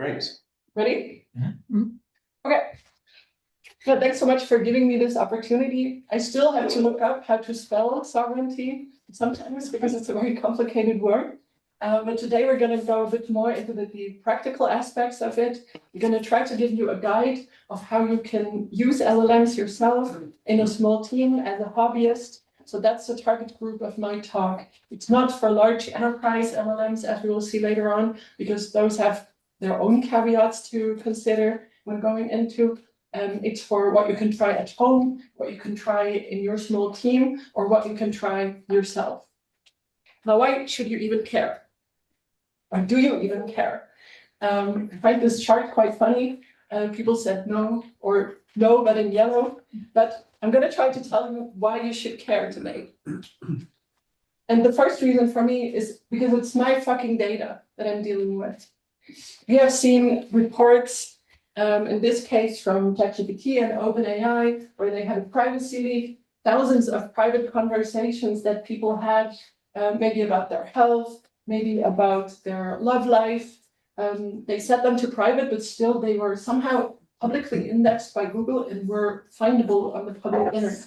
Great. Ready? Okay. Well, thanks so much for giving me this opportunity. I still have to look up how to spell sovereignty sometimes because it's a very complicated word. But today we're going to go a bit more into the practical aspects of it. We're going to try to give you a guide of how you can use LLMs yourself in a small team as a hobbyist. So that's the target group of my talk. It's not for large enterprise LLMs, as we will see later on, because those have their own caveats to consider when going into. It's for what you can try at home, what you can try in your small team, or what you can try yourself. Now, why should you even care? Or do you even care? I find this chart quite funny. People said no, or no, but in yellow. But I'm going to try to tell you why you should care today. And the first reason for me is because it's my fucking data that I'm dealing with. We have seen reports, in this case from ChatGPT and OpenAI, where they had a privacy leak, thousands of private conversations that people had, maybe about their health, maybe about their love life. They set them to private, but still they were somehow publicly indexed by Google and were findable on the public internet.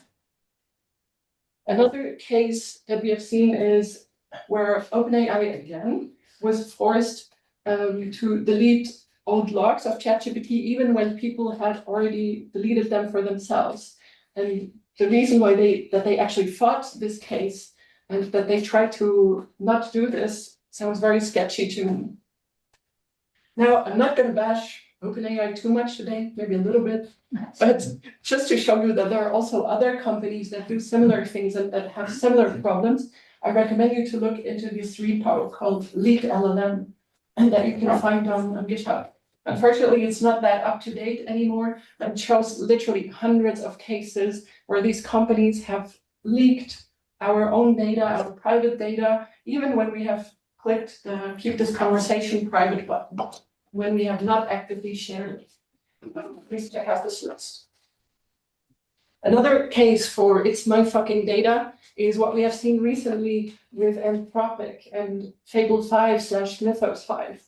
Another case that we have seen is where OpenAI again was forced to delete old logs of ChatGPT, even when people had already deleted them for themselves. And the reason why they actually fought this case and that they tried to not do this sounds very sketchy to me. Now, I'm not going to bash OpenAI too much today, maybe a little bit, but just to show you that there are also other companies that do similar things and that have similar problems, I recommend you to look into this repo called vLLM, and that you can find on GitHub. Unfortunately, it's not that up to date anymore, but it shows literally hundreds of cases where these companies have leaked our own data, our private data, even when we have clicked the keep this conversation private button, when we have not actively shared it. Please check out this list. Another case for it's my fucking data is what we have seen recently with Anthropic and Fable 5/Mythos 5.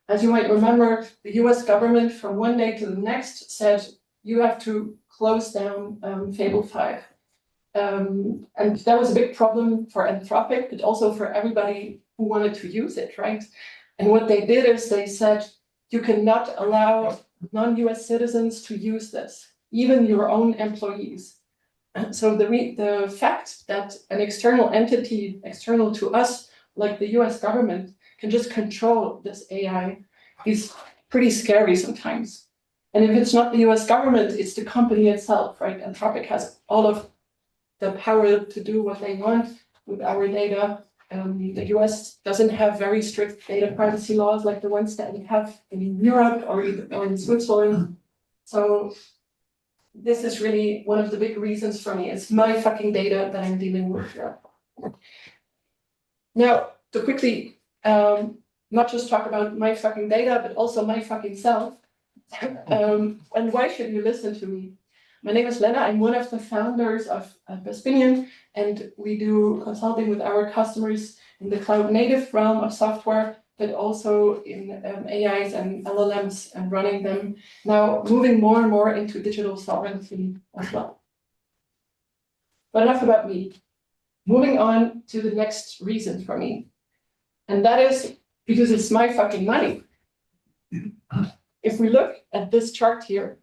As you might remember, the US government from one day to the next said, you have to close down Fable 5. And that was a big problem for Anthropic, but also for everybody who wanted to use it, right? And what they did is they said, you cannot allow non-US citizens to use this, even your own employees. And so the fact that an external entity, external to us, like the US government, can just control this AI is pretty scary sometimes. And if it's not the US government, it's the company itself, right? Anthropic has all of the power to do what they want with our data. The US doesn't have very strict data privacy laws like the ones that we have in Europe or in Switzerland. So this is really one of the big reasons for me. It's my fucking data that I'm dealing with here. Now, to quickly not just talk about my fucking data, but also my fucking self. And why should you listen to me? My name is Lena. I'm one of the founders of Vespinian, and we do consulting with our customers in the cloud native realm of software, but also in AIs and LLMs and running them, now moving more and more into digital sovereignty as well. But enough about me. Moving on to the next reason for me. And that is because it's my fucking money. If we look at this chart here,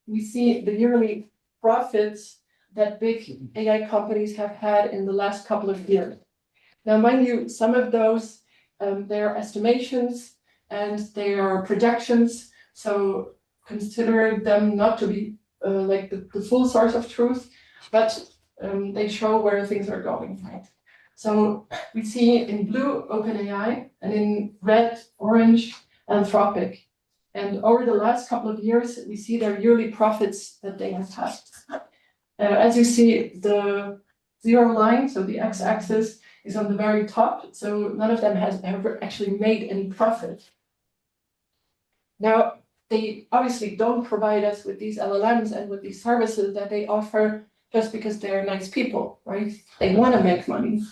we see the yearly profits that big AI companies have had in the last couple of years. Now, mind you, some of those, they are estimations and they are projections. So consider them not to be like the full source of truth, but they show where things are going, right? So we see in blue OpenAI and in red, orange, Anthropic. And over the last couple of years, we see their yearly profits that they have had. As you see, the zero line, so the x-axis, is on the very top. So none of them has ever actually made any profit. Now, they obviously don't provide us with these LLMs and with these services that they offer just because they're nice people, right? They want to make money.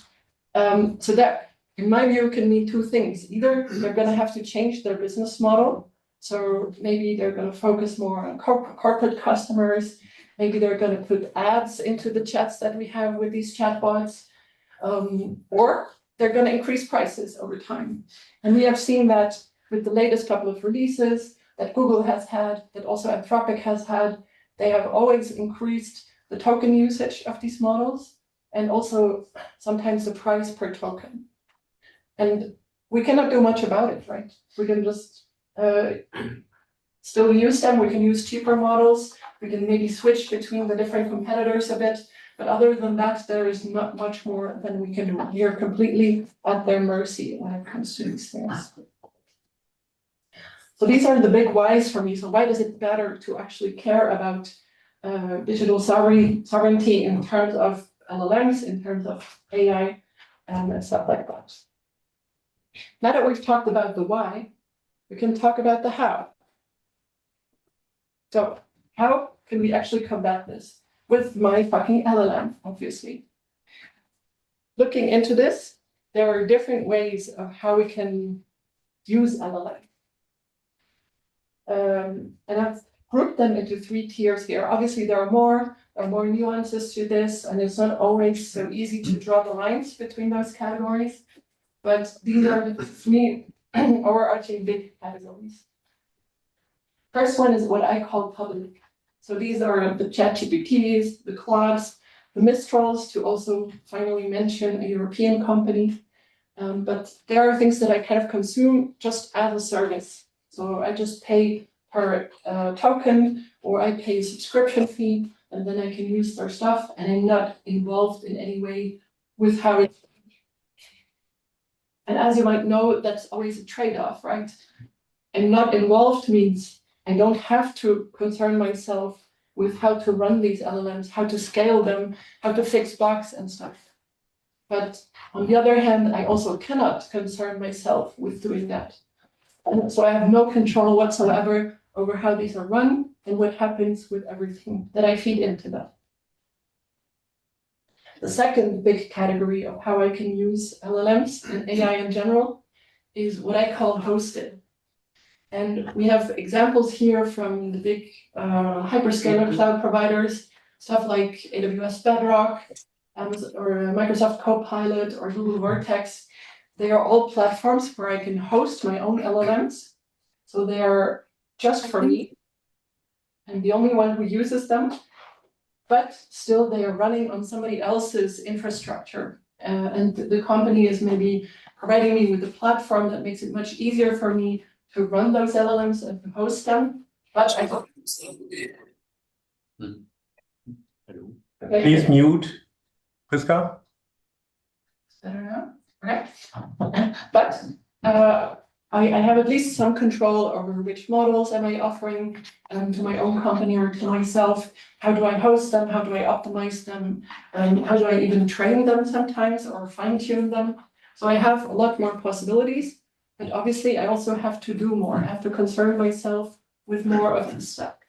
So that in my view, can mean two things. Either they're going to have to change their business model. So maybe they're going to focus more on corporate customers. Maybe they're going to put ads into the chats that we have with these chatbots. Or they're going to increase prices over time. And we have seen that with the latest couple of releases that Google has had, that also Anthropic has had. They have always increased the token usage of these models and also sometimes the price per token. And we cannot do much about it, right? We can just still use them. We can use cheaper models. We can maybe switch between the different competitors a bit. But other than that, there is not much more than we can do. We are completely at their mercy when it comes to these things. So these are the big whys for me. So why does it matter to actually care about digital sovereignty in terms of LLMs, in terms of AI, and stuff like that? Now that we've talked about the why, we can talk about the how. So how can we actually combat this? With my fucking LLM, obviously. Looking into this, there are different ways of how we can use LLM. And I've grouped them into 3 tiers here. Obviously, there are more nuances to this, and it's not always so easy to draw the lines between those categories. But these are the 3 overarching big categories. First one is what I call public. So these are the ChatGPTs, the Claudes, the Mistrals, to also finally mention a European company. But there are things that I kind of consume just as a service. So I just pay per token, or I pay a subscription fee, and then I can use their stuff, and I'm not involved in any way with how it. And as you might know, that's always a trade-off, right? And not involved means I don't have to concern myself with how to run these LLMs, how to scale them, how to fix bugs and stuff. But on the other hand, I also cannot concern myself with doing that. And so I have no control whatsoever over how these are run and what happens with everything that I feed into them. The second big category of how I can use LLMs and AI in general is what I call hosted. And we have examples here from the big hyperscaler cloud providers, stuff like AWS Bedrock, or Microsoft Copilot, or Google Vertex. They are all platforms where I can host my own LLMs. So they are just for me. I'm the only one who uses them. But still, they are running on somebody else's infrastructure. And the company is maybe providing me with a platform that makes it much easier for me to run those LLMs and to host them. But I don't. Okay. Please mute, Priska. Better now? Okay. But I have at least some control over which models am I offering to my own company or to myself. How do I host them? How do I optimize them? How do I even train them sometimes or fine-tune them? So I have a lot more possibilities, but obviously I also have to do more. I have to concern myself with more of the stack.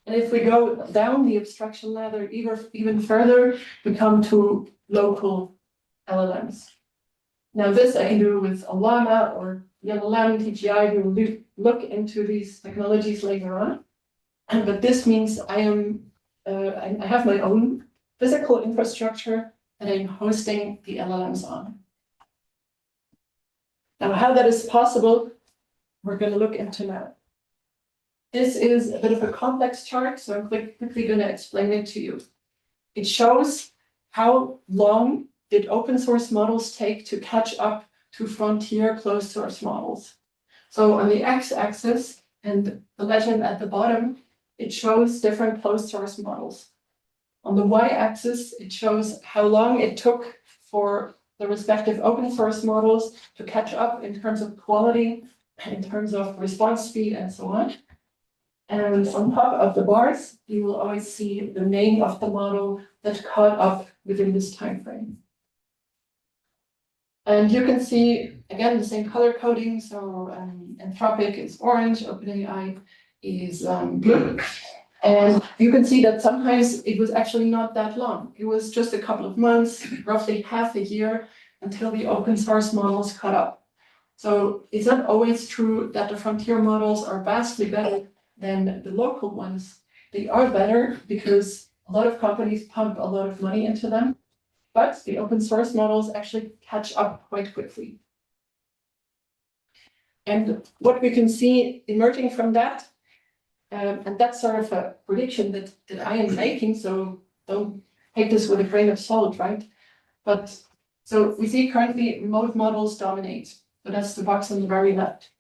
And if we go down the abstraction ladder even further, we come to local LLMs. Now this I can do with a Llama or vLLM, TGI. We will look into these technologies later on. But this means I have my own physical infrastructure that I'm hosting the LLMs on. Now how that is possible, we're going to look into now. This is a bit of a complex chart, so I'm quickly going to explain it to you. It shows how long did open source models take to catch up to frontier closed source models. So on the x-axis and the legend at the bottom, it shows different closed source models. On the y-axis, it shows how long it took for the respective open source models to catch up in terms of quality, in terms of response speed, and so on. And on top of the bars, you will always see the name of the model that caught up within this time frame. And you can see, again, the same color coding. So Anthropic is orange, OpenAI is blue. And you can see that sometimes it was actually not that long. It was just a couple of months, roughly half a year, until the open source models caught up. So it's not always true that the frontier models are vastly better than the local ones. They are better because a lot of companies pump a lot of money into them, but the open source models actually catch up quite quickly. And what we can see emerging from that, and that's sort of a prediction that I am making, so don't take this with a grain of salt, right? But so we see currently remote models dominate. So that's the box on the very left.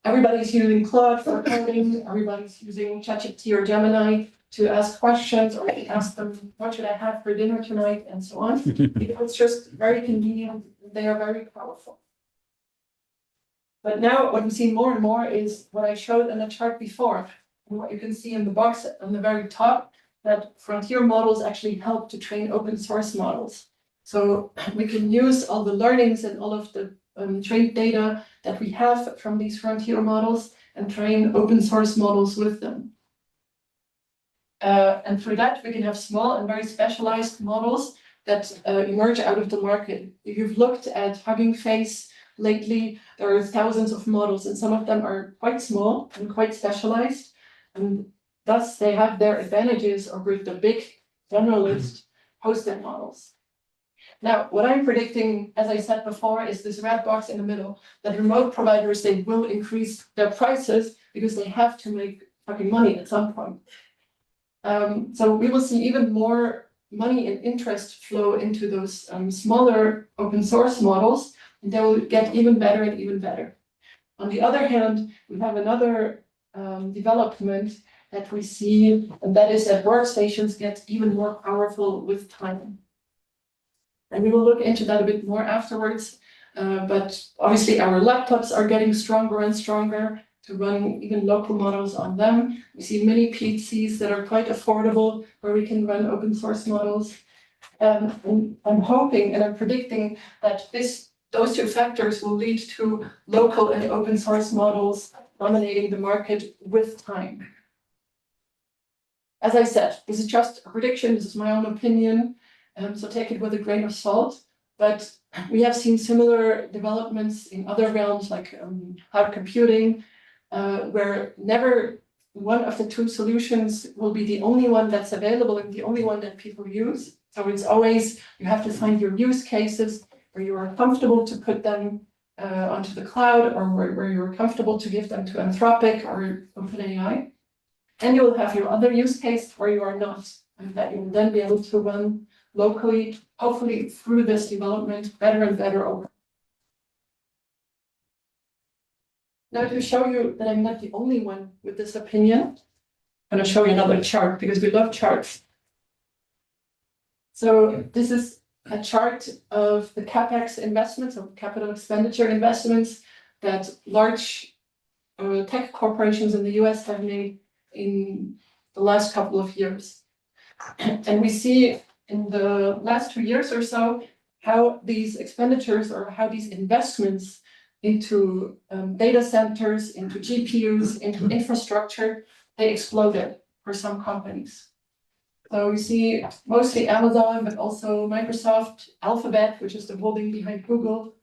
Everybody's using Claude for coding, everybody's using ChatGPT or Gemini to ask questions or to ask them, what should I have for dinner tonight, and so on. It's just very convenient, they are very powerful. But now what we see more and more is what I showed in the chart before, and what you can see in the box on the very top, that frontier models actually help to train open source models. So we can use all the learnings and all of the trained data that we have from these frontier models and train open source models with them. And through that, we can have small and very specialized models that emerge out of the market. If you've looked at Hugging Face lately, there are thousands of models, and some of them are quite small and quite specialized. And thus, they have their advantages over the big generalist hosted models. Now, what I'm predicting, as I said before, is this red box in the middle, that remote providers, they will increase their prices because they have to make fucking money at some point. So we will see even more money and interest flow into those smaller open source models, and they will get even better and even better. On the other hand, we have another development that we see, and that is that workstations get even more powerful with time. And we will look into that a bit more afterwards. But obviously our laptops are getting stronger and stronger to run even local models on them. We see mini PCs that are quite affordable where we can run open source models. And I'm hoping and I'm predicting that those two factors will lead to local and open source models dominating the market with time. As I said, this is just a prediction, this is my own opinion. So take it with a grain of salt, but we have seen similar developments in other realms like cloud computing, where never one of the two solutions will be the only one that's available and the only one that people use. So it's always, you have to find your use cases where you are comfortable to put them onto the cloud, or where you're comfortable to give them to Anthropic or OpenAI. And you will have your other use case where you are not, and that you will then be able to run locally, hopefully through this development, better and better over. Now, to show you that I'm not the only one with this opinion, I'm going to show you another chart because we love charts. So this is a chart of the CapEx investments, or capital expenditure investments, that large tech corporations in the US have made in the last couple of years. And we see in the last 2 years or so how these expenditures, or how these investments into data centers, into GPUs, into infrastructure, they exploded for some companies. So we see mostly Amazon, but also Microsoft, Alphabet, which is the holding behind Google,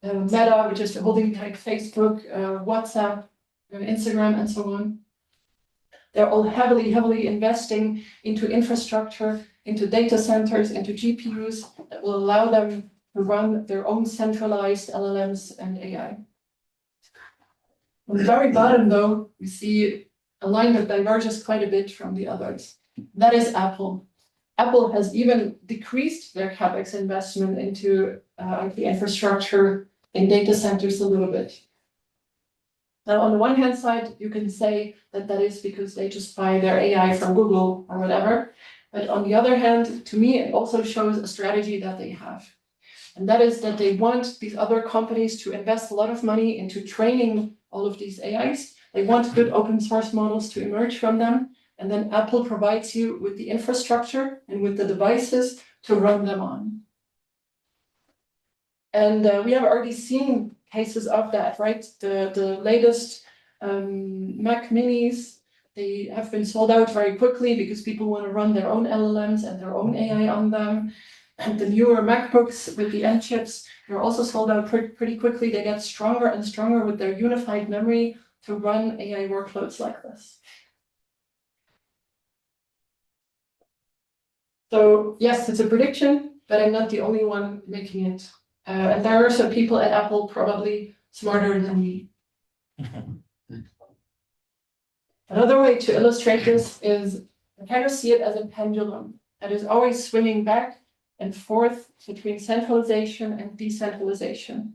Meta, which is the holding behind Facebook, WhatsApp, Instagram, and so on. They're all heavily investing into infrastructure, into data centers, into GPUs that will allow them to run their own centralized LLMs and AI. On the very bottom, though, we see a line that diverges quite a bit from the others. That is Apple. Apple has even decreased their CapEx investment into IT infrastructure in data centers a little bit. Now, on the one hand side, you can say that that is because they just buy their AI from Google or whatever. But on the other hand, to me, it also shows a strategy that they have. And that is that they want these other companies to invest a lot of money into training all of these AIs. They want good open source models to emerge from them. And then Apple provides you with the infrastructure and with the devices to run them on. And we have already seen cases of that, right? The latest Mac minis, they have been sold out very quickly because people want to run their own LLMs and their own AI on them. And the newer MacBooks with the M chips, they're also sold out pretty quickly. They get stronger and stronger with their unified memory to run AI workloads like this. So yes, it's a prediction, but I'm not the only one making it. And there are some people at Apple probably smarter than me. Another way to illustrate this is I kind of see it as a pendulum that is always swinging back and forth between centralization and decentralization.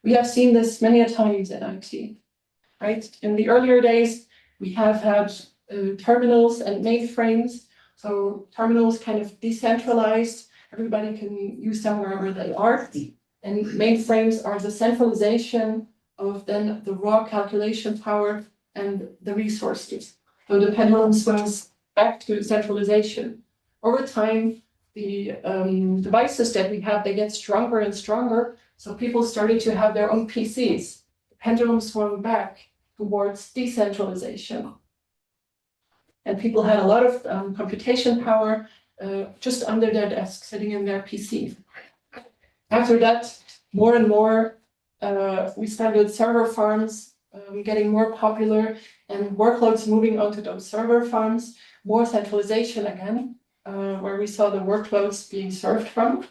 We have seen this many a times in IT, right? In the earlier days, we have had terminals and mainframes. So terminals kind of decentralized. Everybody can use them wherever they are. And mainframes are the centralization of then the raw calculation power and the resources. So the pendulum swings back to centralization. Over time, the devices that we have, they get stronger and stronger. So people started to have their own PCs. The pendulum swung back towards decentralization. And people had a lot of computation power just under their desk, sitting in their PC. After that, more and more, we started server farms getting more popular and workloads moving onto those server farms, more centralization again, where we saw the workloads being served from.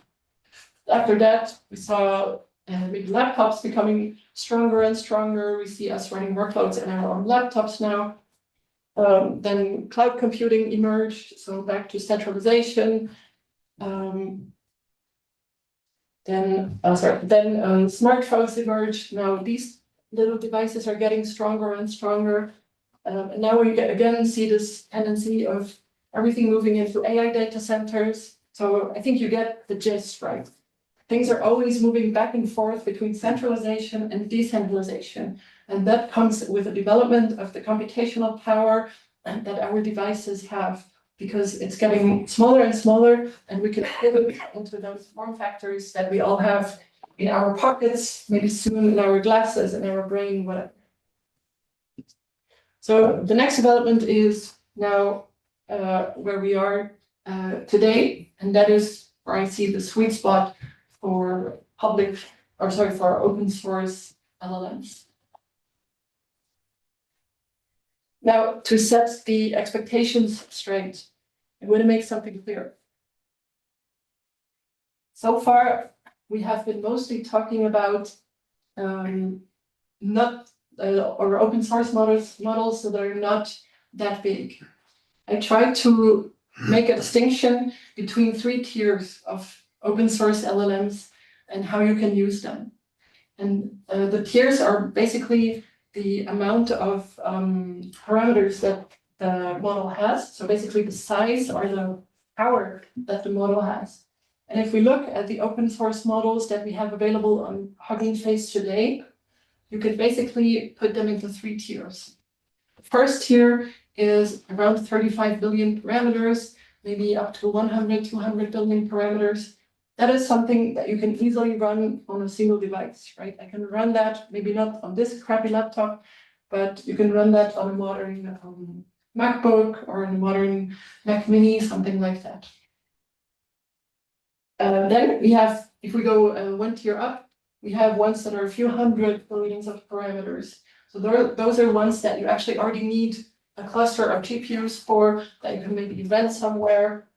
After that, we saw big laptops becoming stronger and stronger. We see us running workloads in our own laptops now. Then cloud computing emerged, so back to centralization. Then smartphones emerged. Now these little devices are getting stronger and stronger. And now we again see this tendency of everything moving into AI data centers. So I think you get the gist, right? Things are always moving back and forth between centralization and decentralization. And that comes with the development of the computational power that our devices have, because it's getting smaller and smaller, and we can pivot into those form factors that we all have in our pockets, maybe soon in our glasses, in our brain, whatever. So the next development is now where we are today, and that is where I see the sweet spot for for open source LLMs. Now, to set the expectations straight, I'm going to make something clear. So far, we have been mostly talking about or open source models that are not that big. I tried to make a distinction between 3 tiers of open source LLMs and how you can use them. And the tiers are basically the amount of parameters that the model has. So basically the size or the power that the model has. And if we look at the open source models that we have available on Hugging Face today, you can basically put them into 3 tiers. The first tier is around 35 billion parameters, maybe up to 100, 200 billion parameters. That is something that you can easily run on a single device, right? I can run that, maybe not on this crappy laptop, but you can run that on a modern MacBook or on a modern Mac Mini, something like that. Then we have, if we go 1 tier up, we have ones that are a few hundred billions of parameters. So those are ones that you actually already need a cluster of GPUs for, that you can maybe rent somewhere,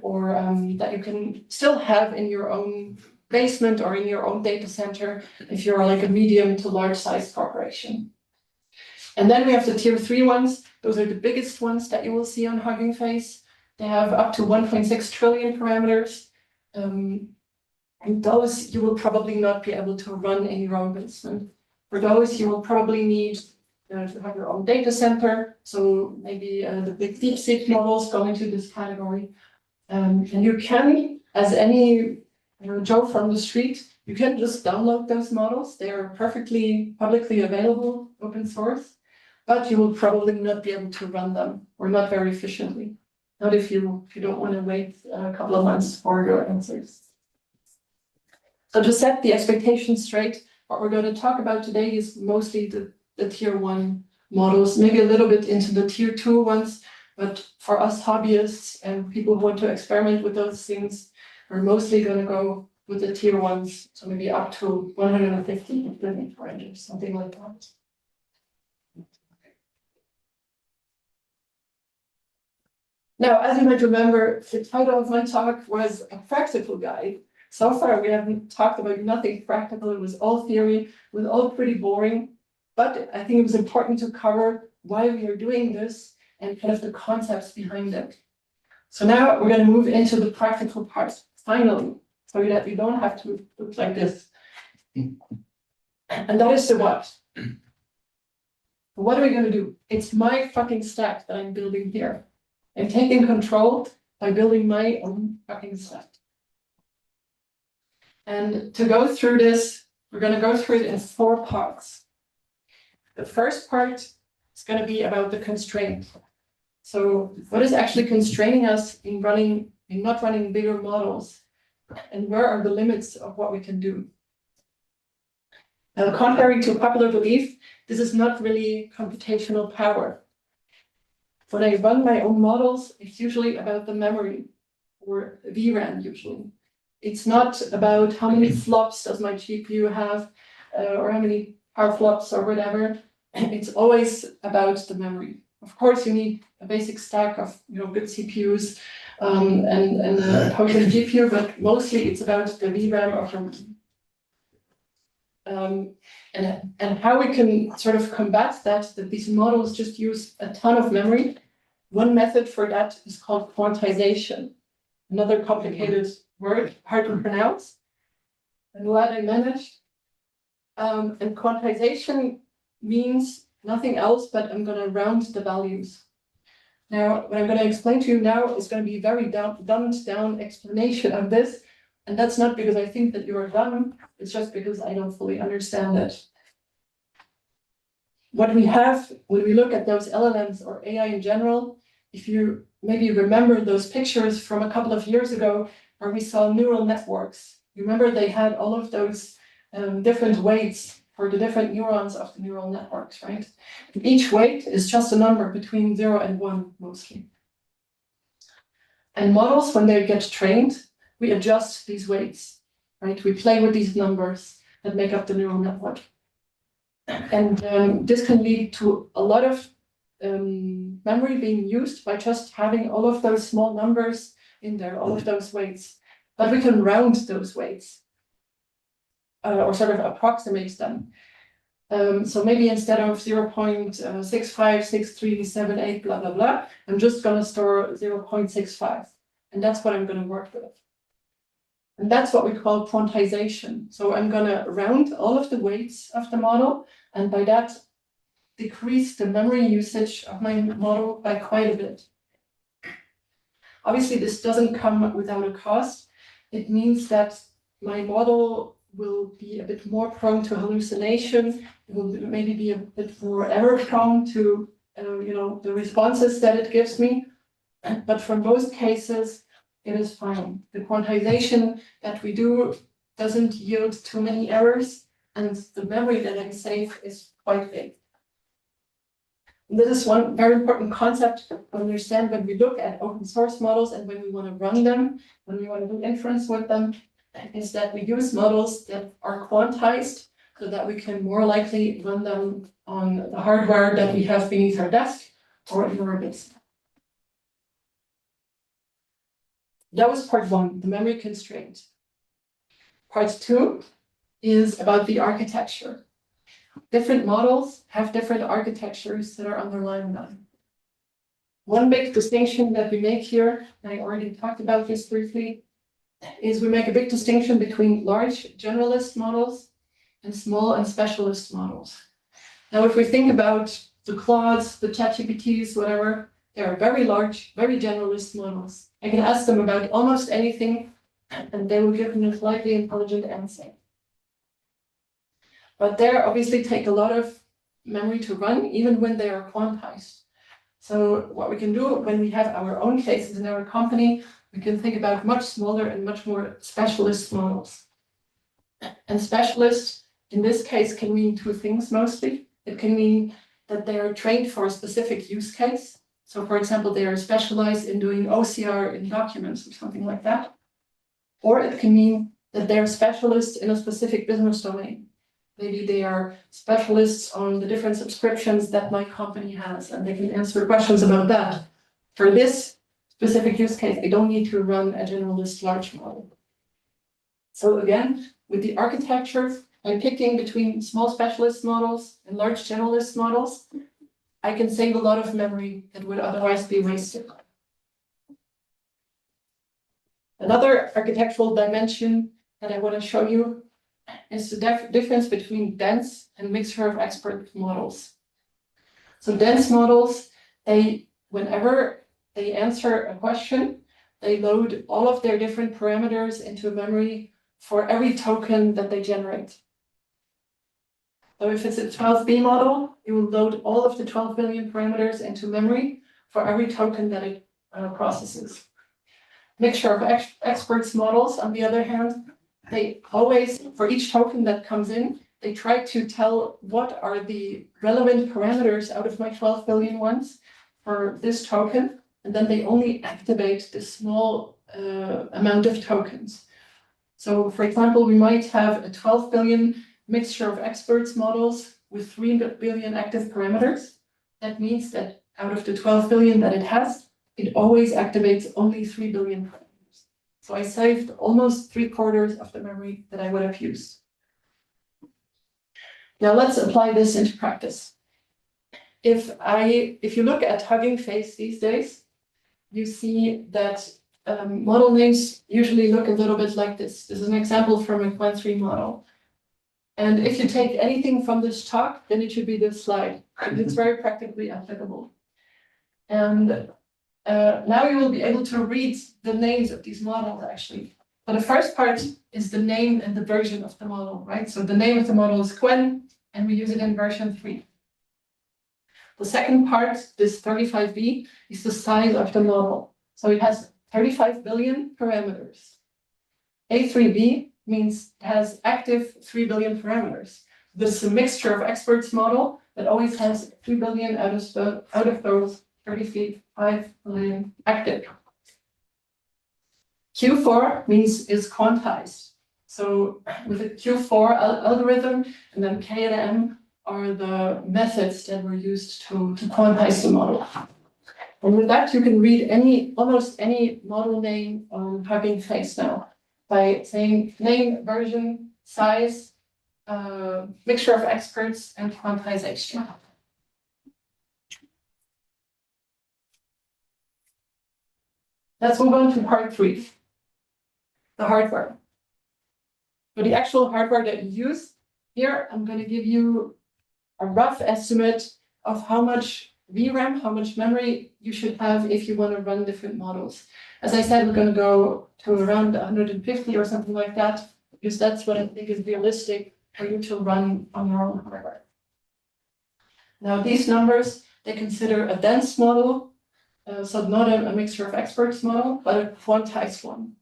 or that you can still have in your own basement or in your own data center if you're like a medium to large size corporation. And then we have the tier 3 ones. Those are the biggest ones that you will see on Hugging Face. They have up to 1.6 trillion parameters. And those you will probably not be able to run in your own basement. For those, you will probably need to have your own data center. So maybe the big DeepSeek models go into this category. And you can, as any Joe from the street, you can just download those models. They are perfectly publicly available, open source, but you will probably not be able to run them, or not very efficiently. Not if you don't want to wait a couple of months for your answers. So to set the expectations straight, what we're going to talk about today is mostly the tier 1 models, maybe a little bit into the tier 2 ones. But for us hobbyists and people who want to experiment with those things, we're mostly going to go with the tier ones, so maybe up to 150 billion ranges, something like that. Now, as you might remember, the title of my talk was a practical guide. So far, we haven't talked about nothing practical. It was all theory, it was all pretty boring. But I think it was important to cover why we are doing this and kind of the concepts behind it. So now we're going to move into the practical part, finally, so that we don't have to look like this. And that is the what. What are we going to do? It's my fucking stack that I'm building here. I'm taking control by building my own fucking stack. And to go through this, we're going to go through it in 4 parts. The first part is going to be about the constraint. So what is actually constraining us in not running bigger models? And where are the limits of what we can do? Now, contrary to popular belief, this is not really computational power. When I run my own models, it's usually about the memory, or VRAM usually. It's not about how many flops does my GPU have, or how many teraflops or whatever. It's always about the memory. Of course, you need a basic stack of good CPUs and a potent GPU, but mostly it's about the VRAM of your and how we can sort of combat that these models just use a ton of memory. One method for that is called quantization. Another complicated word, hard to pronounce. I'm glad I managed. And quantization means nothing else, but I'm going to round the values. Now, what I'm going to explain to you now is going to be a very dumbed down explanation of this. And that's not because I think that you are dumb, it's just because I don't fully understand it. What we have when we look at those LLMs or AI in general, if you maybe remember those pictures from a couple of years ago where we saw neural networks, you remember they had all of those different weights for the different neurons of the neural networks, right? And each weight is just a number between 0 and 1 mostly. And models, when they get trained, we adjust these weights, right? We play with these numbers that make up the neural network. And this can lead to a lot of memory being used by just having all of those small numbers in there, all of those weights. But we can round those weights or sort of approximate them. So maybe instead of 0.656378, blah, blah, blah, I'm just going to store 0.65. And that's what I'm going to work with. And that's what we call quantization. So I'm going to round all of the weights of the model, and by that, decrease the memory usage of my model by quite a bit. Obviously, this doesn't come without a cost. It means that my model will be a bit more prone to hallucination. It will maybe be a bit more error prone to the responses that it gives me. But for most cases, it is fine. The quantization that we do doesn't yield too many errors, and the memory that I save is quite big. And this is one very important concept to understand when we look at open source models and when we want to run them, when we want to do inference with them, is that we use models that are quantized so that we can more likely run them on the hardware that we have beneath our desk or in our base. That was part 1, the memory constraint. Part 2 is about the architecture. Different models have different architectures that are underlying them. One big distinction that we make here, and I already talked about this briefly, is we make a big distinction between large generalist models and small and specialist models. Now, if we think about the Claudes, the ChatGPTs, whatever, they are very large, very generalist models. I can ask them about almost anything, and they will give me a slightly intelligent answer. But they obviously take a lot of memory to run, even when they are quantized. So what we can do when we have our own cases in our company, we can think about much smaller and much more specialist models. And specialist, in this case, can mean 2 things mostly. It can mean that they are trained for a specific use case. So for example, they are specialized in doing OCR in documents or something like that. or it can mean that they're specialists in a specific business domain. Maybe they are specialists on the different subscriptions that my company has, and they can answer questions about that. For this specific use case, I don't need to run a generalist large model. So again, with the architecture, I'm picking between small specialist models and large generalist models. I can save a lot of memory that would otherwise be wasted. Another architectural dimension that I want to show you is the difference between dense and mixture of expert models. So dense models, whenever they answer a question, they load all of their different parameters into memory for every token that they generate. So if it's a 12B model, it will load all of the 12 billion parameters into memory for every token that it processes. Mixture of experts models, on the other hand, they always, for each token that comes in, they try to tell what are the relevant parameters out of my 12 billion ones for this token, and then they only activate the small amount of tokens. So for example, we might have a 12 billion mixture of experts models with 3 billion active parameters. That means that out of the 12 billion that it has, it always activates only 3 billion parameters. So I saved almost 3/4 of the memory that I would have used. Now let's apply this into practice. If you look at Hugging Face these days, you see that model names usually look a little bit like this. This is an example from a Qwen3 model. And if you take anything from this talk, then it should be this slide. It's very practically applicable. And now you will be able to read the names of these models, actually. But the first part is the name and the version of the model, right? So the name of the model is Qwen, and we use it in version 3. The second part, this 35B, is the size of the model. So it has 35 billion parameters. A3B means it has active 3 billion parameters. This is a mixture of experts model that always has 3 billion out of those 35 billion active. Q4 means is quantized. So with a Q4 algorithm, and then K and M are the methods that were used to quantize the model. And with that, you can read almost any model name on Hugging Face now by saying name, version, size, mixture of experts, and quantization. Let's move on to part 3, the hardware. For the actual hardware that you use, here I'm going to give you a rough estimate of how much VRAM, how much memory you should have if you want to run different models. As I said, we're going to go to around 150 or something like that, because that's what I think is realistic for you to run on your own hardware. Now, these numbers, they consider a dense model, so not a mixture of experts model, but a quantized one.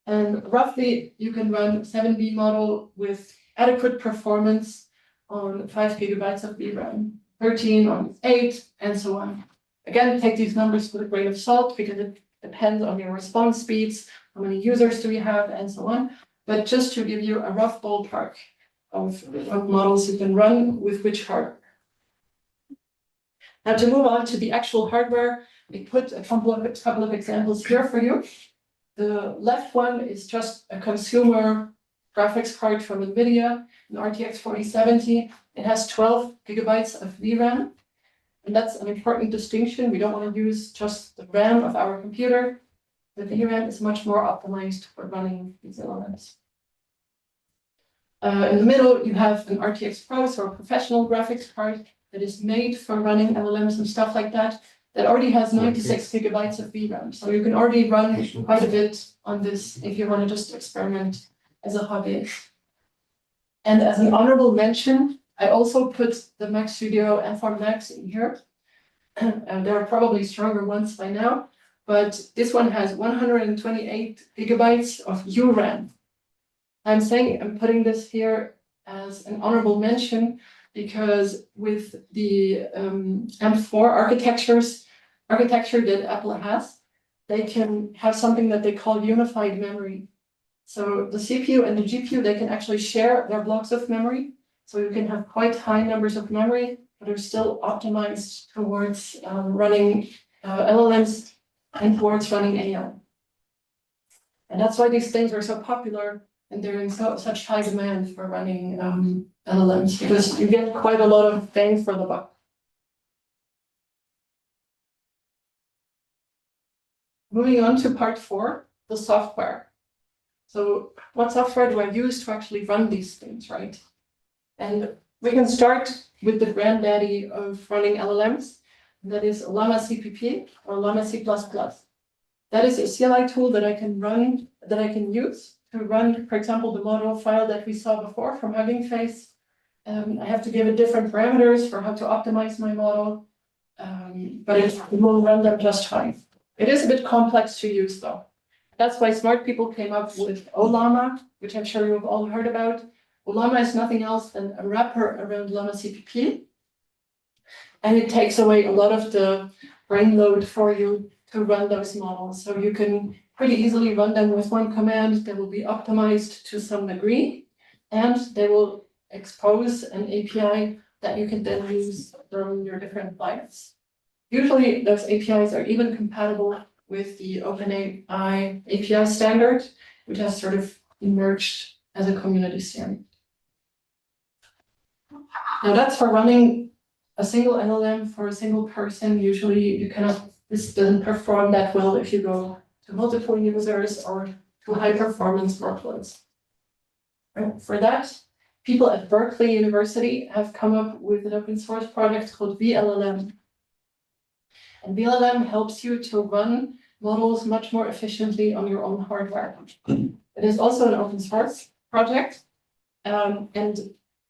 And roughly, you can run a 7B model with adequate performance on 5 GB of VRAM, 13 on 8, and so on. Again, take these numbers with a grain of salt because it depends on your response speeds, how many users do you have, and so on. But just to give you a rough ballpark of models you can run with which hardware. Now to move on to the actual hardware, we put a couple of examples here for you. The left one is just a consumer graphics card from NVIDIA, an RTX 4070. It has 12 GB of VRAM. And that's an important distinction. We don't want to use just the RAM of our computer. The VRAM is much more optimized for running these LLMs. In the middle, you have an RTX Pro, so a professional graphics card that is made for running LLMs and stuff like that, that already has 96 GB of VRAM. So you can already run quite a bit on this if you want to just experiment as a hobbyist. And as an honorable mention, I also put the Max Studio M4 Max in here. And there are probably stronger ones by now, but this one has 128 GB of URAM. I'm putting this here as an honorable mention because with the M4 architecture that Apple has, they can have something that they call unified memory. So the CPU and the GPU, they can actually share their blocks of memory. So you can have quite high numbers of memory, but are still optimized towards running LLMs and towards running AI. And that's why these things are so popular and they're in such high demand for running LLMs, because you get quite a lot of bang for the buck. Moving on to part 4, the software. So what software do I use to actually run these things, right? And we can start with the granddaddy of running LLMs. That is Llama CPP or Llama C++. That is a CLI tool that I can run, that I can use to run, for example, the model file that we saw before from Hugging Face. I have to give it different parameters for how to optimize my model, but it will run them just fine. It is a bit complex to use though. That's why smart people came up with Ollama, which I'm sure you've all heard about. Ollama is nothing else than a wrapper around Llama CPP. And it takes away a lot of the brain load for you to run those models. So you can pretty easily run them with one command. They will be optimized to some degree, and they will expose an API that you can then use from your different clients. Usually those APIs are even compatible with the OpenAI API standard, which has sort of emerged as a community standard. Now that's for running a single LLM for a single person. Usually you cannot, this doesn't perform that well if you go to multiple users or to high performance workloads. For that, people at Berkeley University have come up with an open source project called vLLM. And vLLM helps you to run models much more efficiently on your own hardware. It is also an open source project, and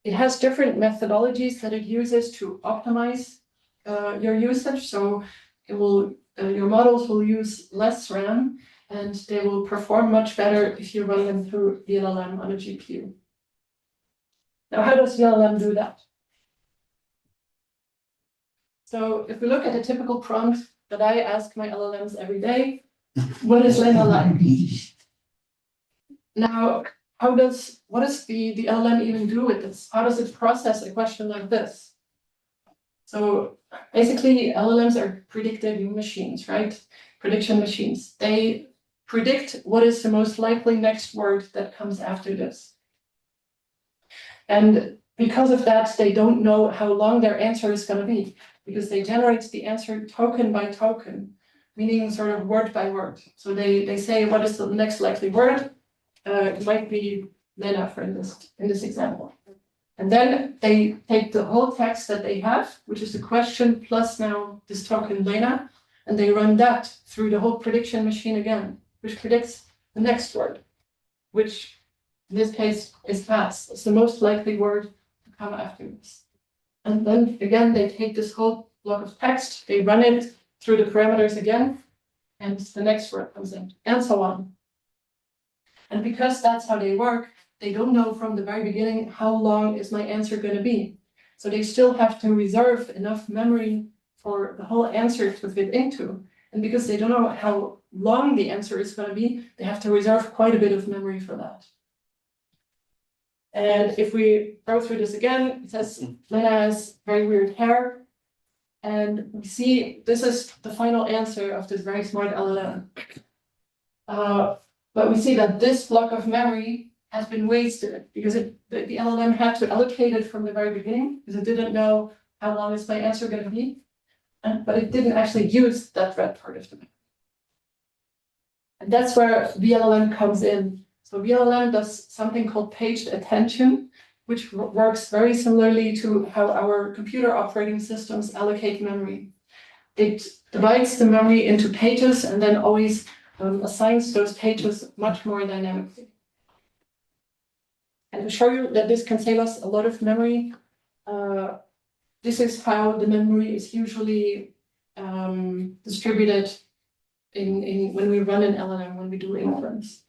it has different methodologies that it uses to optimize your usage. So it will, your models will use less RAM, and they will perform much better if you run them through vLLM on a GPU. Now, how does vLLM do that? So if we look at a typical prompt that I ask my LLMs every day, what is Lena like? Now, what does the LLM even do with this? How does it process a question like this? So basically, LLMs are predictive machines, right? Prediction machines. They predict what is the most likely next word that comes after this. And because of that, they don't know how long their answer is going to be, because they generate the answer token by token, meaning sort of word by word. So they say, what is the next likely word? It might be Lena for in this example. And then they take the whole text that they have, which is the question plus now this token Lena, and they run that through the whole prediction machine again, which predicts the next word, which in this case is fast. It's the most likely word to come after this. And then again, they take this whole block of text, they run it through the parameters again, and the next word comes in, and so on. And because that's how they work, they don't know from the very beginning how long is my answer going to be. So they still have to reserve enough memory for the whole answer to fit into. And because they don't know how long the answer is going to be, they have to reserve quite a bit of memory for that. And if we go through this again, it says Lena has very weird hair. And we see this is the final answer of this very smart LLM. But we see that this block of memory has been wasted because the LLM had to allocate it from the very beginning because it didn't know how long is my answer going to be. But it didn't actually use that red part of the memory. And that's where vLLM comes in. So vLLM does something called paged attention, which works very similarly to how our computer operating systems allocate memory. It divides the memory into pages and then always assigns those pages much more dynamically. And to show you that this can save us a lot of memory, this is how the memory is usually distributed when we run an LLM, when we do inference.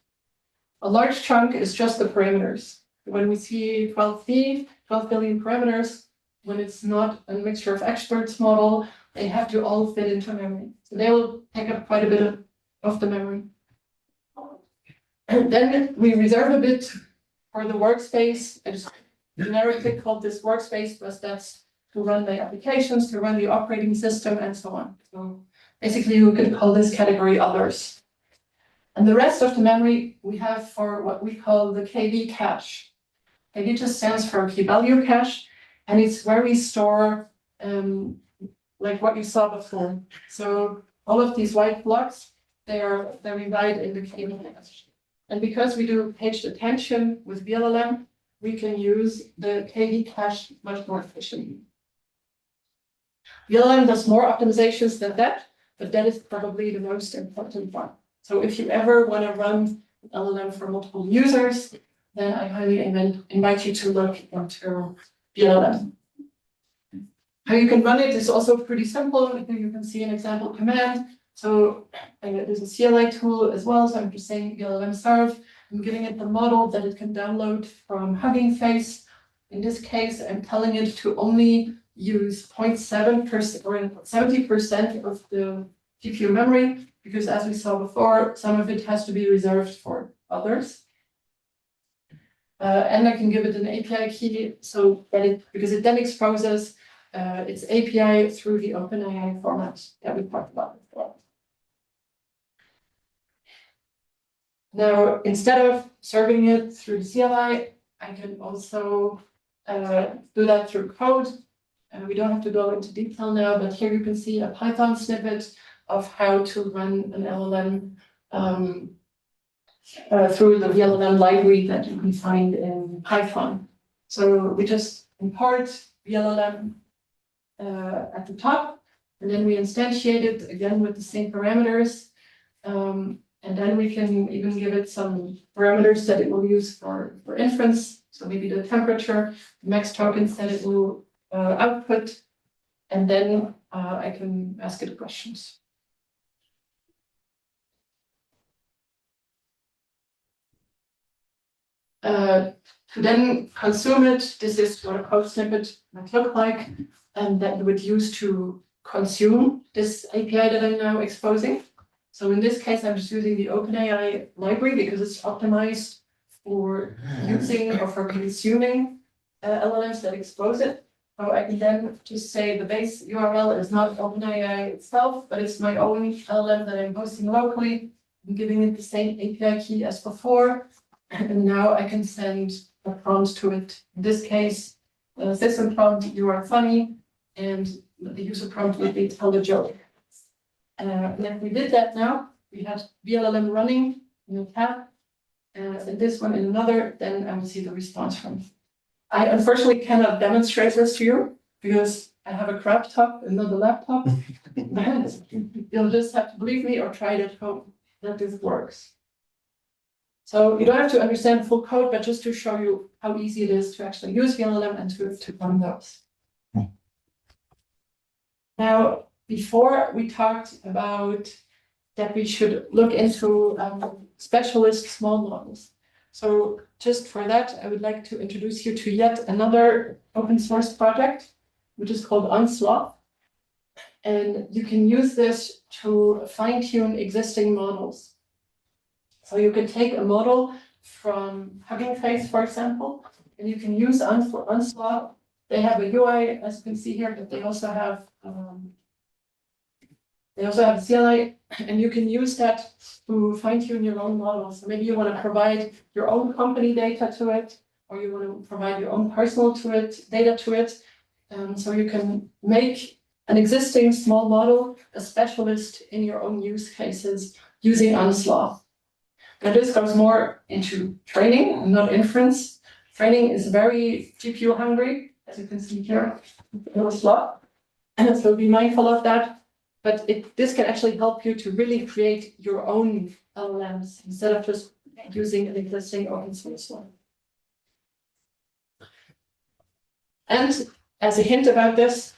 A large chunk is just the parameters. When we see 12 billion parameters, when it's not a mixture of experts model, they have to all fit into memory. So they will take up quite a bit of of the memory. And then we reserve a bit for the workspace. I just generically called this workspace, but that's to run the applications, to run the operating system, and so on. So basically, we could call this category others. And the rest of the memory we have for what we call the KV cache. KV just stands for key value cache, and it's where we store like what you saw before. So all of these white blocks, they reside in the KV cache. And because we do paged attention with vLLM, we can use the KV cache much more efficiently. vLLM does more optimizations than that, but that is probably the most important one. So if you ever want to run an LLM for multiple users, then I highly invite you to look into vLLM. How you can run it is also pretty simple. Here you can see an example command. So there's a CLI tool as well. So I'm just saying vLLM serve. I'm giving it the model that it can download from Hugging Face. In this case, I'm telling it to only use 0.7% or 70% of the GPU memory, because as we saw before, some of it has to be reserved for others. And I can give it an API key, so that because it then exposes its API through the OpenAI format that we talked about before. Now, instead of serving it through the CLI, I can also do that through code. We don't have to go into detail now, but here you can see a Python snippet of how to run an LLM through the vLLM library that you can find in Python. So we just import vLLM at the top, and then we instantiate it again with the same parameters. And then we can even give it some parameters that it will use for inference. So maybe the temperature, the max tokens that it will output, and then I can ask it questions. To then consume it, this is what a code snippet might look like, and that you would use to consume this API that I'm now exposing. So in this case, I'm just using the OpenAI library because it's optimized for using or for consuming LLMs that expose it. So I can then just say the base URL is not OpenAI itself, but it's my own LLM that I'm hosting locally. I'm giving it the same API key as before. And now I can send a prompt to it. In this case, the system prompt, you are funny, and the user prompt would be tell a joke. And if we did that now, we had vLLM running in a tab, and this one in another, then I would see the response from it. I unfortunately cannot demonstrate this to you because I have a crap top and not a laptop. You'll just have to believe me or try it at home that this works. So you don't have to understand the full code, but just to show you how easy it is to actually use vLLM and to run those. Now, before we talked about that we should look into specialist small models. So just for that, I would like to introduce you to yet another open source project, which is called Unsloth. And you can use this to fine-tune existing models. So you can take a model from Hugging Face, for example, and you can use Unsloth. They have a UI, as you can see here, but they also have CLI, and you can use that to fine-tune your own models. So maybe you want to provide your own company data to it, or you want to provide your own personal data to it. So you can make an existing small model a specialist in your own use cases using Unsloth. Now this goes more into training, not inference. Training is very GPU hungry, as you can see here, Unsloth. And so be mindful of that. But this can actually help you to really create your own LLMs instead of just using an existing open source one. And as a hint about this,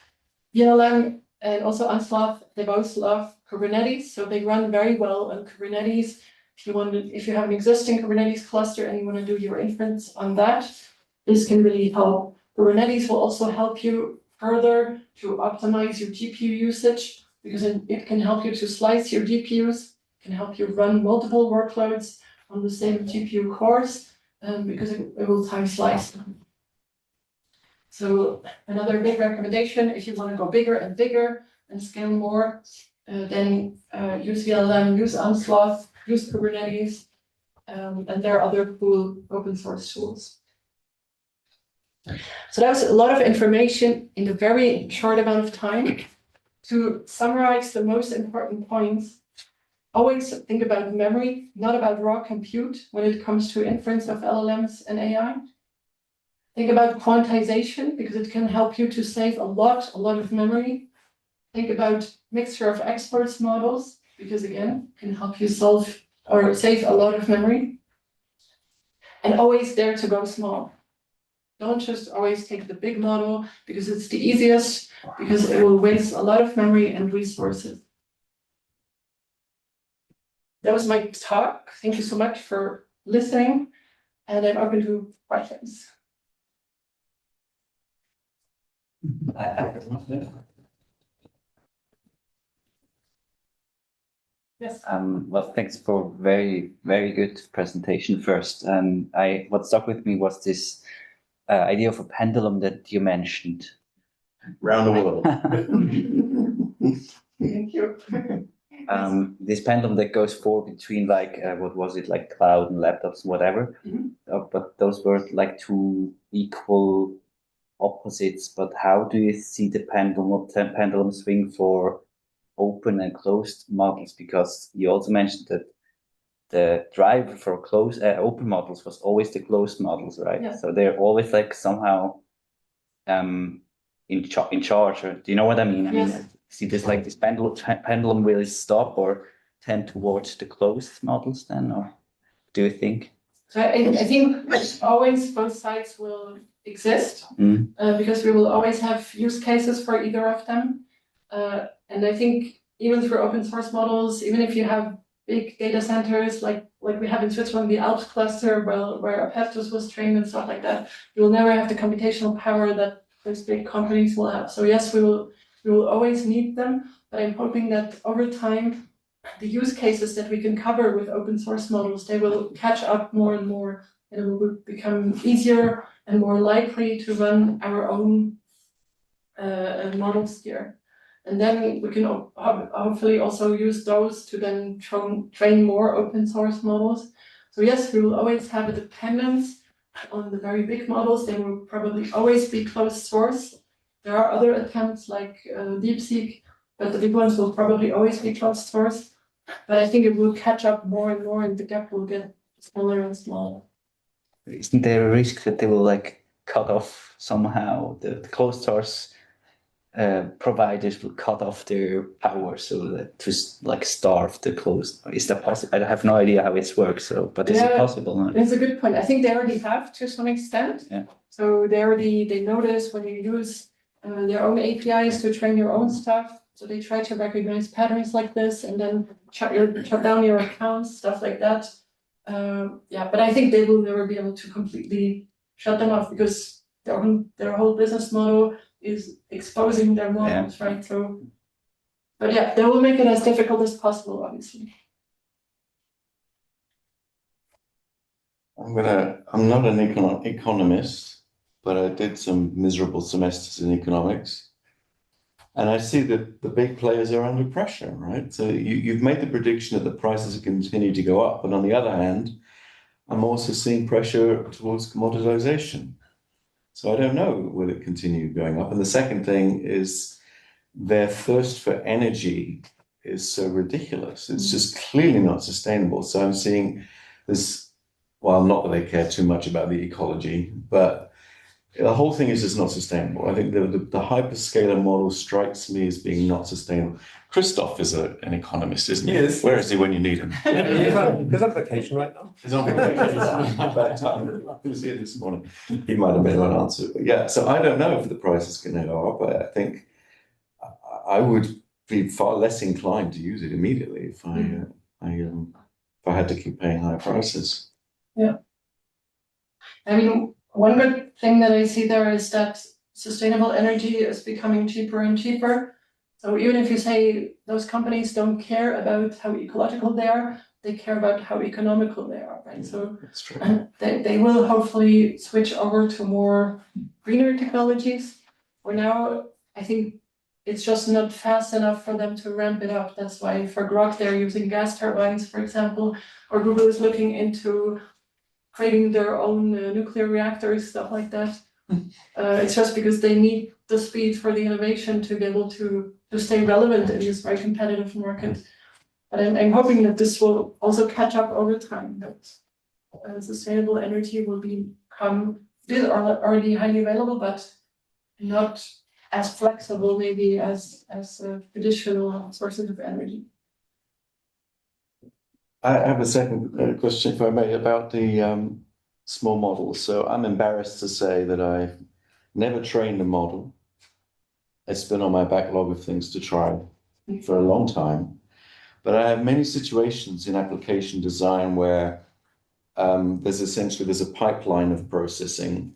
vLLM and also Unsloth, they both love Kubernetes, so they run very well on Kubernetes. If you have an existing Kubernetes cluster and you want to do your inference on that, this can really help. Kubernetes will also help you further to optimize your GPU usage, because it can help you to slice your GPUs, can help you run multiple workloads on the same GPU cores because it will time slice them. So another big recommendation, if you want to go bigger and bigger and scale more, then use vLLM, use Unsloth, use Kubernetes, and there are other cool open source tools. So that was a lot of information in a very short amount of time. To summarize the most important points, always think about memory, not about raw compute when it comes to inference of LLMs and AI. Think about quantization because it can help you to save a lot of memory. Think about mixture of experts models because again, it can help you solve or save a lot of memory. And always dare to go small. Don't just always take the big model because it's the easiest, because it will waste a lot of memory and resources. That was my talk. Thank you so much for listening, and I'm open to questions. Yes. Well, thanks for very good presentation first. What stuck with me was this idea of a pendulum that you mentioned. Round the world. Thank you. This pendulum that goes forward between like what was it, like cloud and laptops, whatever. But those were like two equal opposites. But how do you see the pendulum swing for open and closed models? Because you also mentioned that the driver for open models was always the closed models, right? Yeah. So they're always like somehow in charge. Or, do you know what I mean? I mean, see this like this pendulum will stop or tend towards the closed models then, or do you think? So I think always both sides will exist because we will always have use cases for either of them. And I think even for open source models, even if you have big data centers like we have in Switzerland, the Alps cluster, where Apeptus was trained and stuff like that, you will never have the computational power that those big companies will have. So yes, we will always need them, but I'm hoping that over time, the use cases that we can cover with open source models, they will catch up more and more, and it will become easier and more likely to run our own models here. And then we can hopefully also use those to then train more open source models. So yes, we will always have a dependence on the very big models. They will probably always be closed source. There are other attempts like DeepSeek, but the big ones will probably always be closed source. But I think it will catch up more and more, and the gap will get smaller and smaller. Isn't there a risk that they will like cut off somehow the closed source providers will cut off their power so that to like starve the closed? Is that possible? I have no idea how it works. So, but is it possible? No? It's a good point. I think they already have to some extent. Yeah. So they notice when you use their own APIs to train your own stuff. So they try to recognize patterns like this and then shut down your accounts, stuff like that. But I think they will never be able to completely shut them off because their whole business model is exposing their models, right? So, but yeah, they will make it as difficult as possible, obviously. I'm not an economist, but I did some miserable semesters in economics. And I see that the big players are under pressure, right? So you've made the prediction that the prices continue to go up. But on the other hand, I'm also seeing pressure towards commoditization. So I don't know will it continue going up. And the second thing is their thirst for energy is so ridiculous. It's just clearly not sustainable. So I'm seeing this, well, not that they care too much about the ecology, but the whole thing is just not sustainable. I think the hyperscaler model strikes me as being not sustainable. Christoph is an economist, isn't he? Yes. Where is he when you need him? He's on vacation right now. He's on vacation. Bad time. He was here this morning. He might have been able to answer. But yeah, so I don't know if the price is going to go up. I think I would be far less inclined to use it immediately if I had to keep paying higher prices. Yeah. I mean, one good thing that I see there is that sustainable energy is becoming cheaper and cheaper. So even if you say those companies don't care about how ecological they care about how economical they are, right? So That's true. they will hopefully switch over to more greener technologies. For now, I think it's just not fast enough for them to ramp it up. That's why for Grok, they're using gas turbines, for example, or Google is looking into creating their own nuclear reactors, stuff like that. It's just because they need the speed for the innovation to be able to stay relevant in this very competitive market. But I'm hoping that this will also catch up over time, that sustainable energy will become, it is already highly available, but not as flexible maybe as traditional sources of energy. I have a second question, if I may, about the small models. So I'm embarrassed to say that I've never trained a model. It's been on my backlog of things to try for a long time. But I have many situations in application design where there's a pipeline of processing.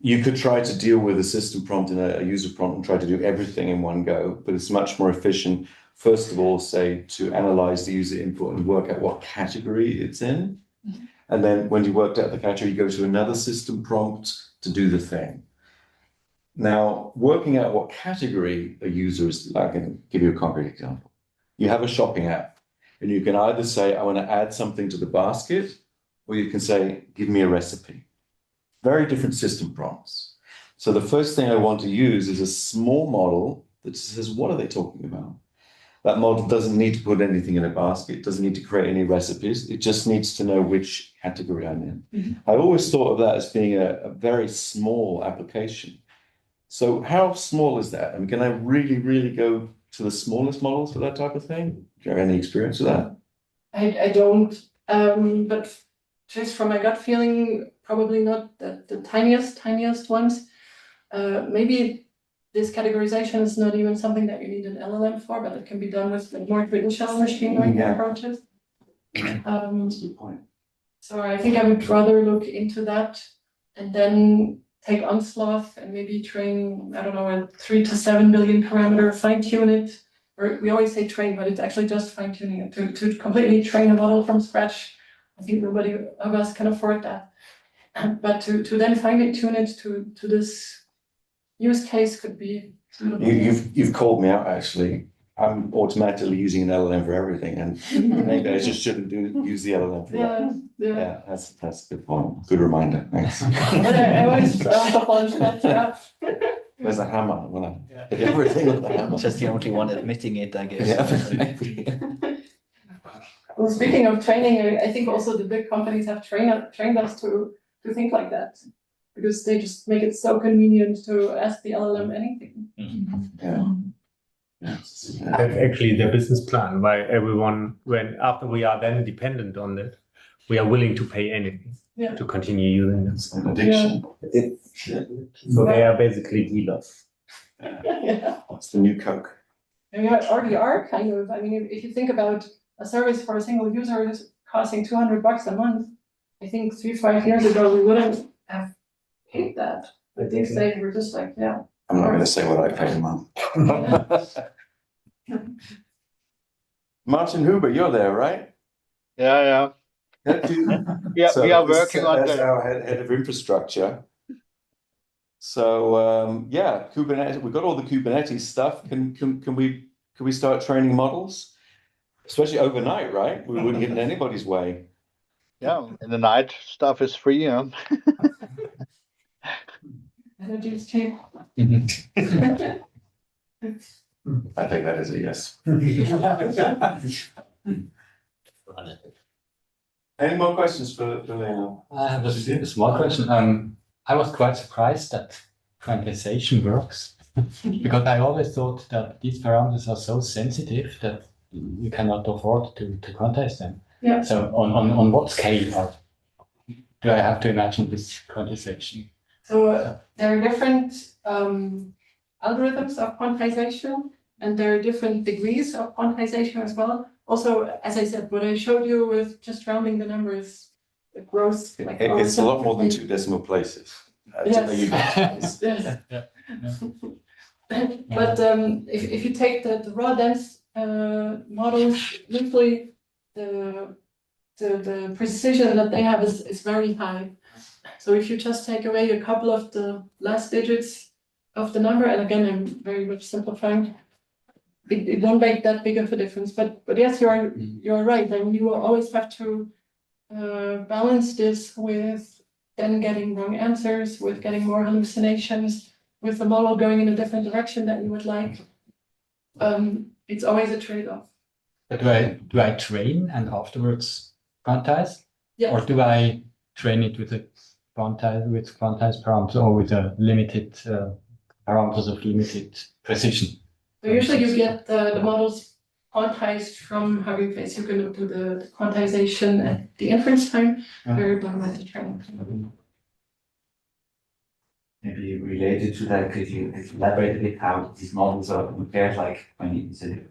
You could try to deal with a system prompt and a user prompt and try to do everything in one go, but it's much more efficient, first of all, say, to analyze the user input and work out what category it's in. Mm-hmm. And then when you worked out the category, you go to another system prompt to do the thing. Now, working out what category a user is, I can give you a concrete example. You have a shopping app, and you can either say, I want to add something to the basket, or you can say, give me a recipe. Very different system prompts. So the first thing I want to use is a small model that says, what are they talking about? That model doesn't need to put anything in a basket, doesn't need to create any recipes. It just needs to know which category I'm in. Mm-hmm. I always thought of that as being a very small application. So how small is that? I mean, can I really, really go to the smallest models for that type of thing? Do you have any experience with that? I don't, but just from my gut feeling, probably not the tiniest ones. Maybe this categorization is not even something that you need an LLM for, but it can be done with more traditional machine learning approaches. That's a good point. So I think I would rather look into that and then take Unsloth and maybe train, I don't know, a 3 to 7 billion parameter, fine tune it. Or we always say train, but it's actually just fine tuning it to completely train a model from scratch. I think nobody of us can afford that. But to then fine tune it to this use case could be. You've called me out, actually. I'm automatically using an LLM for everything, and maybe I just shouldn't use the LLM for that. Yeah, that's a good point. Good reminder. Thanks. I always that. There's a hammer when I hit everything with the hammer. Just the only one admitting it, I guess. Yeah. Well, speaking of training, I think also the big companies have trained us to think like that, because they just make it so convenient to ask the LLM anything. Mm-hmm. Yeah. That's actually the business plan, why everyone, after we are then dependent on it, we are willing to pay anything to continue using it. It's an addiction. So they are basically dealers. It's the new Coke. And we already are kind of. I mean, if you think about a service for a single user is costing $200 a month, I think 3-5 years ago we wouldn't have paid that. But these days we're just like, yeah. I'm not going to say what I pay a month. Martin Huber, you're there, right? Yeah. So we are working on that. Our head of infrastructure. So Kubernetes. We've got all the Kubernetes stuff. Can we start training models, especially overnight? Right? We wouldn't get in anybody's way. Yeah, in the night stuff is free. Yeah. Energy is cheap. I think that is a yes. Any more questions for Lena? I have a small question. I was quite surprised that quantization works because I always thought that these parameters are so sensitive that you cannot afford to quantize them. Yeah. So on what scale do I have to imagine this quantization? So there are different algorithms of quantization, and there are different degrees of quantization as well. Also, as I said, what I showed you with just rounding the numbers, it grows like it's a lot more than 2 decimal places. Yes. Yeah. But if you take the raw dense models, usually the precision that they have is very high. So if you just take away a couple of the last digits of the number, and again, I'm very much simplifying, it won't make that big of a difference. But yes, you're right. I mean, you will always have to balance this with then getting wrong answers, with getting more hallucinations, with the model going in a different direction that you would like. It's always a trade-off. But do I train and afterwards quantize? Yeah. Or do I train it with quantized parameters or with a limited parameters of limited precision? So usually you get the models quantized from Hugging Face. You can do the quantization at the inference time, variable at the training. Maybe related to that, could you elaborate a bit how these models are compared? Like when you said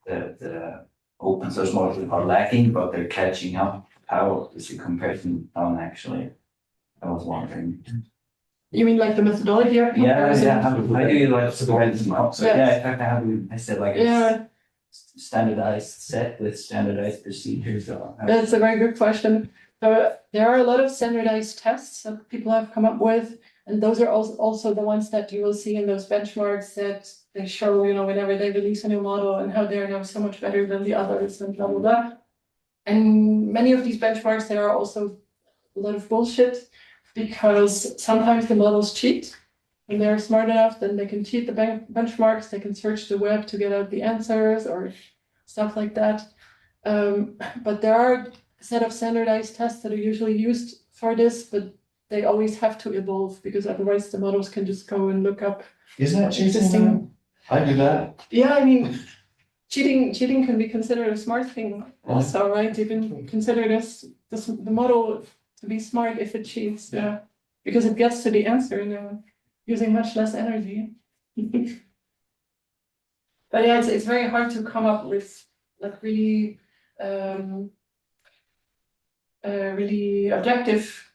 the open source models are lacking, but they're catching up. How is the comparison done actually? I was wondering. You mean like the methodology of comparison? Yeah. How do you like to benchmark? So Yes. in fact, how do you, I said like Yeah. standardized set with standardized procedures? Or how- That's a very good question. So there are a lot of standardized tests that people have come up with, and those are also the ones that you will see in those benchmarks that they show, whenever they release a new model and how they're now so much better than the others and blah, blah, blah. And many of these benchmarks, there are also a lot of bullshit because sometimes the models cheat. When they're smart enough, then they can cheat the benchmarks, they can search the web to get out the answers or stuff like that. But there are a set of standardized tests that are usually used for this, but they always have to evolve because otherwise the models can just go and look up. Isn't that Existing- cheating? I do that. Yeah, I mean, cheating can be considered a smart thing also, right? You can consider the model to be smart if it cheats, yeah, because it gets to the answer using much less energy. But yeah, it's very hard to come up with like really really objective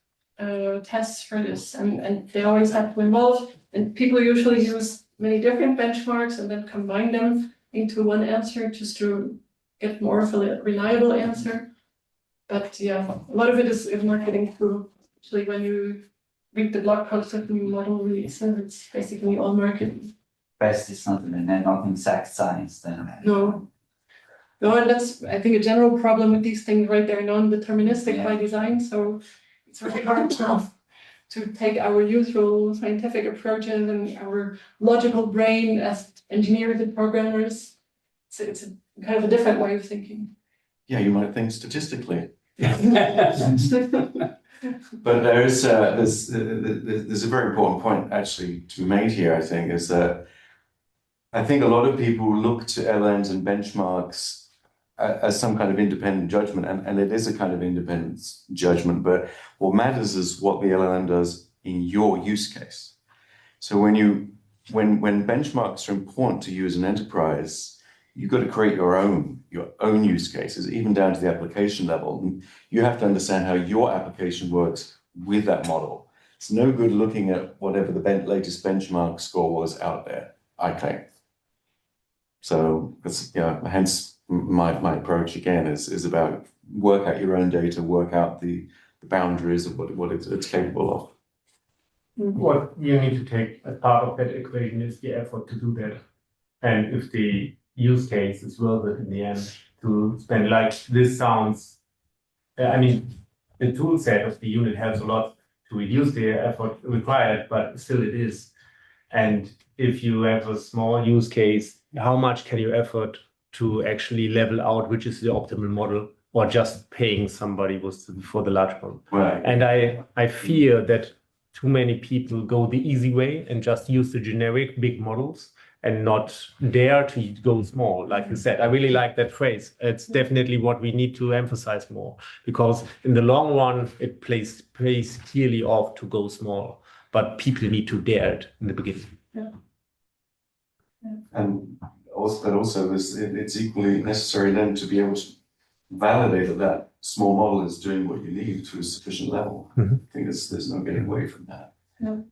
tests for this, and they always have to involve, and people usually use many different benchmarks and then combine them into one answer just to get more of a reliable answer. But yeah, a lot of it is marketing too. Actually, when you read the blog post of new model releases, it's basically all marketing. Best is not exact science then. No, and that's, I think, a general problem with these things, right? They're non-deterministic by design, so it's really hard to take our usual scientific approaches and our logical brain as engineers and programmers. It's a kind of a different way of thinking. Yeah, you might think statistically. Yeah. But there's a very important point actually to be made here, I think, is that I think a lot of people look to LLMs and benchmarks as some kind of independent judgment, and it is a kind of independent judgment, but what matters is what the LLM does in your use case. So when benchmarks are important to you as an enterprise, you've got to create your own use cases, even down to the application level. And you have to understand how your application works with that model. It's no good looking at whatever the latest benchmark score was out there, I claim. So it's, hence my approach again is about work out your own data, work out the boundaries of what it's capable of. What you need to take as part of that equation is the effort to do that. And if the use case is worth it in the end to spend, like this sounds, the tool set of the unit helps a lot to reduce the effort required, but still it is. And if you have a small use case, how much can you effort to actually level out which is the optimal model, or just paying somebody for the large one? Right. And I fear that too many people go the easy way and just use the generic big models and not dare to go small. Like you said, I really like that phrase. It's definitely what we need to emphasize more, because in the long run, it pays clearly off to go small, but people need to dare it in the beginning. Yeah. And also it's equally necessary then to be able to validate that small model is doing what you need to a sufficient level. Mm-hmm. I think there's no getting away from that. No.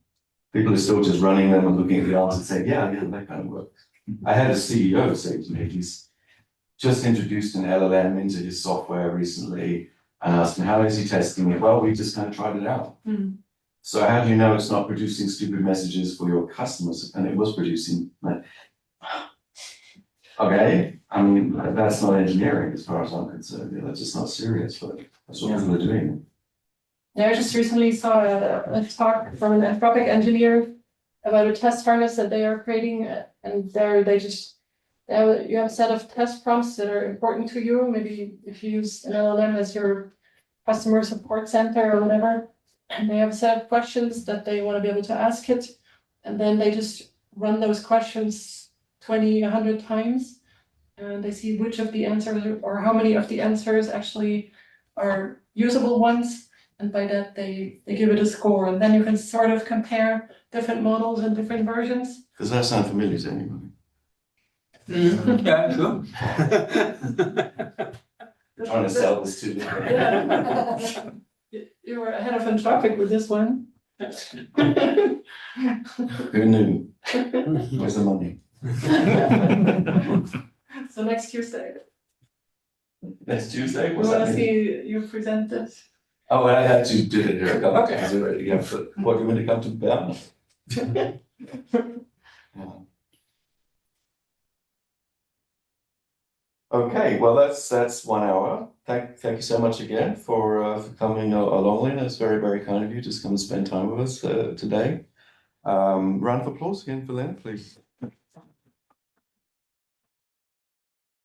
People are still just running them and looking at the answer and saying, yeah, that kind of works. I had a CEO say to me, he's just introduced an LLM into his software recently, and I asked him, how is he testing it? Well, we just kind of tried it out. So how do you know it's not producing stupid messages for your customers? And it was producing. Okay, I mean, that's not engineering as far as I'm concerned. That's just not serious, but that's what people are doing. Yeah, I just recently saw a talk from an Anthropic engineer about a test harness that they are creating, and you have a set of test prompts that are important to you. Maybe if you use an LLM as your customer support center or whatever, and they have a set of questions that they want to be able to ask it, and then they just run those questions 20, 100 times, and they see which of the answers or how many of the answers actually are usable ones. And by that, they give it a score. And then you can sort of compare different models and different versions. Does that sound familiar to anybody? Yeah, sure. Trying to sell this to them. You were ahead of Anthropic with this one. Who knew? Where's the money? So next Tuesday, Next Tuesday? we What's want that to mean? see you present this. Oh, I had to do it here a couple of Okay. times already. Yeah, but what, do you want to come to Bern? Yeah. Okay, well, that's 1 hour. Thank you so much again for coming along, Lena. It's very, very kind of you to come and spend time with us today. Round of applause again for Lena, please.